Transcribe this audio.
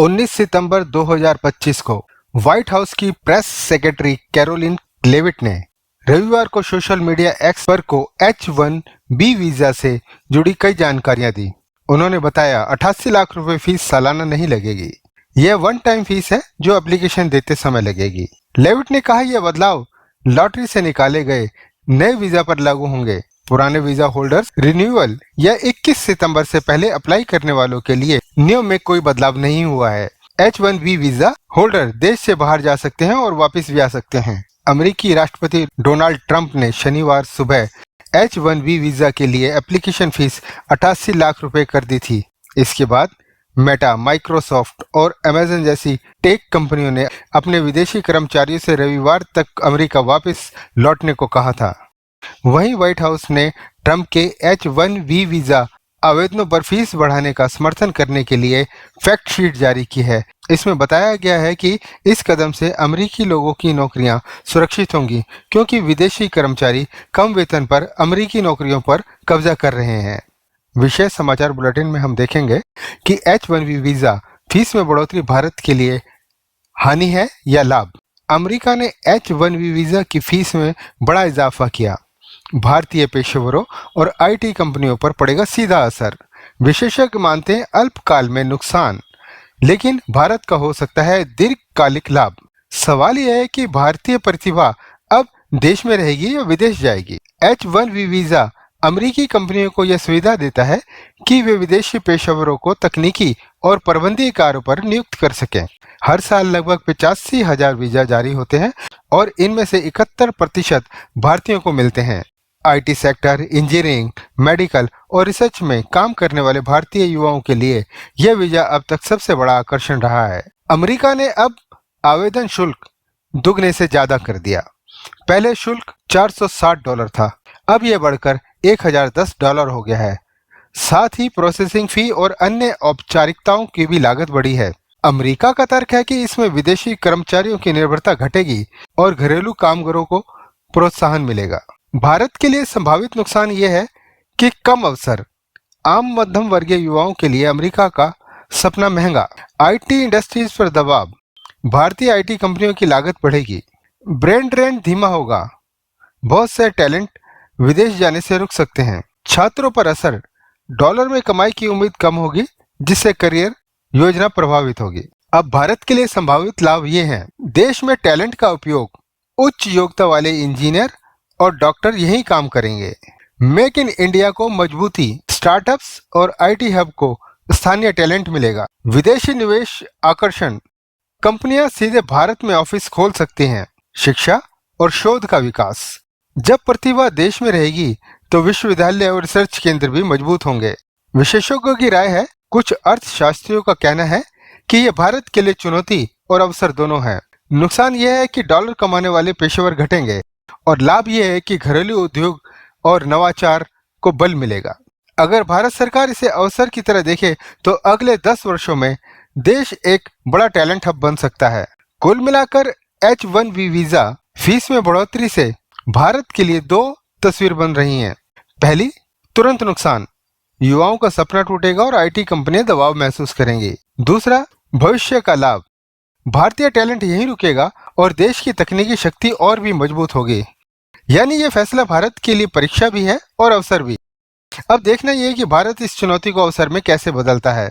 19 सितंबर 2025 को white house की press secretary Karoline Leavitt ने रविवार को सोशल मीडिया एक्स पर को H-1B वीजा से जुड़ी कई जानकारियां दी। उन्होंने बताया 88 लाख रुपए फीस सालाना नहीं लगेगी। यह वन टाइम फीस है जो एप्लीकेशन देते समय लगेगी। लेविट ने कहा यह बदलाव लॉटरी से निकाले गए नए वीजा पर लागू होंगे। पुराने वीजा होल्डर्स रिन्यूअल या 21 सितंबर से पहले अप्लाई करने वालों के लिए नियम में कोई बदलाव नहीं हुआ है। H-1B वीजा होल्डर देश से बाहर जा सकते हैं और वापस भी आ सकते हैं। अमेरिकी राष्ट्रपति डोनाल्ड ट्रंप ने शनिवार सुबह H-1B वीजा के लिए एप्लीकेशन फीस 88 लाख रुपए कर दी थी। इसके बाद मेटा, माइक्रोसॉफ्ट और अमेजन जैसी टेक कंपनियों ने अपने विदेशी कर्मचारियों से रविवार तक अमेरिका वापस लौटने को कहा था। वहीं व्हाइट हाउस ने ट्रंप के H-1B वीजा आवेदनों पर फीस बढ़ाने का समर्थन करने के लिए फैक्ट शीट जारी की है। इसमें बताया गया है कि इस कदम से अमेरिकी लोगों की नौकरियां सुरक्षित होंगी क्योंकि विदेशी कर्मचारी कम वेतन पर अमेरिकी नौकरियों पर कब्जा कर रहे हैं। विशेष समाचार बुलेटिन में हम देखेंगे कि H-1B वीजा फीस में बढ़ोतरी भारत के लिए हानि है या लाभ। अमेरिका ने H-1B वीजा की फीस में बड़ा इजाफा किया। भारतीय पेशेवरों और IT कंपनियों पर पड़ेगा सीधा असर। विशेषज्ञ मानते हैं अल्पकाल में नुकसान, लेकिन भारत का हो सकता है दीर्घकालिक लाभ। सवाल यह है कि भारतीय प्रतिभा अब देश में रहेगी या विदेश जाएगी। H-1B वीजा अमेरिकी कंपनियों को यह सुविधा देता है कि वे विदेशी पेशेवरों को तकनीकी और प्रबंधीय कार्यों पर नियुक्त कर सकें। हर साल लगभग 85,000 वीजा जारी होते हैं और इनमें से 71% भारतीयों को मिलते हैं। IT सेक्टर, इंजीनियरिंग, मेडिकल और रिसर्च में काम करने वाले भारतीय युवाओं के लिए यह वीजा अब तक सबसे बड़ा आकर्षण रहा है। अमेरिका ने अब आवेदन शुल्क दुगने से ज्यादा कर दिया। पहले शुल्क $460 था, अब यह बढ़कर $1,010 हो गया है। साथ ही प्रोसेसिंग फी और अन्य औपचारिकताओं की भी लागत बढ़ी है। अमेरिका का तर्क है कि इसमें विदेशी कर्मचारियों की निर्भरता घटेगी और घरेलू कामगारों को प्रोत्साहन मिलेगा। भारत के लिए संभावित नुकसान यह है कि कम अवसर। आम मध्यम वर्गीय युवाओं के लिए अमेरिका का सपना महंगा। IT इंडस्ट्रीज पर दबाव। भारतीय IT कंपनियों की लागत बढ़ेगी। ब्रेन ड्रेन धीमा होगा। बहुत से टैलेंट विदेश जाने से रुक सकते हैं। छात्रों पर असर। डॉलर में कमाई की उम्मीद कम होगी, जिससे करियर योजना प्रभावित होगी। अब भारत के लिए संभावित लाभ ये हैं। देश में टैलेंट का उपयोग। उच्च योग्यता वाले इंजीनियर और डॉक्टर यही काम करेंगे। मेक इन इंडिया को मजबूती। स्टार्टअप्स और IT हब को स्थानीय टैलेंट मिलेगा। विदेशी निवेश आकर्षण। कंपनियां सीधे भारत में ऑफिस खोल सकती हैं। शिक्षा और शोध का विकास। जब प्रतिभा देश में रहेगी तो विश्वविद्यालय और रिसर्च केंद्र भी मजबूत होंगे। विशेषज्ञों की राय है। कुछ अर्थशास्त्रियों का कहना है कि यह भारत के लिए चुनौती और अवसर दोनों है। नुकसान यह है कि डॉलर कमाने वाले पेशेवर घटेंगे और लाभ यह है कि घरेलू उद्योग और नवाचार को बल मिलेगा। अगर भारत सरकार इसे अवसर की तरह देखे तो अगले 10 वर्षों में देश एक बड़ा टैलेंट हब बन सकता है। कुल मिलाकर H-1B वीजा फीस में बढ़ोतरी से भारत के लिए 2 तस्वीर बन रही हैं। पहली, तुरंत नुकसान। युवाओं का सपना टूटेगा और IT कंपनियां दबाव महसूस करेंगी। दूसरा, भविष्य का लाभ। भारतीय टैलेंट यहीं रुकेगा और देश की तकनीकी शक्ति और भी मजबूत होगी। यानी यह फैसला भारत के लिए परीक्षा भी है और अवसर भी। अब देखना यह है कि भारत इस चुनौती को अवसर में कैसे बदलता है।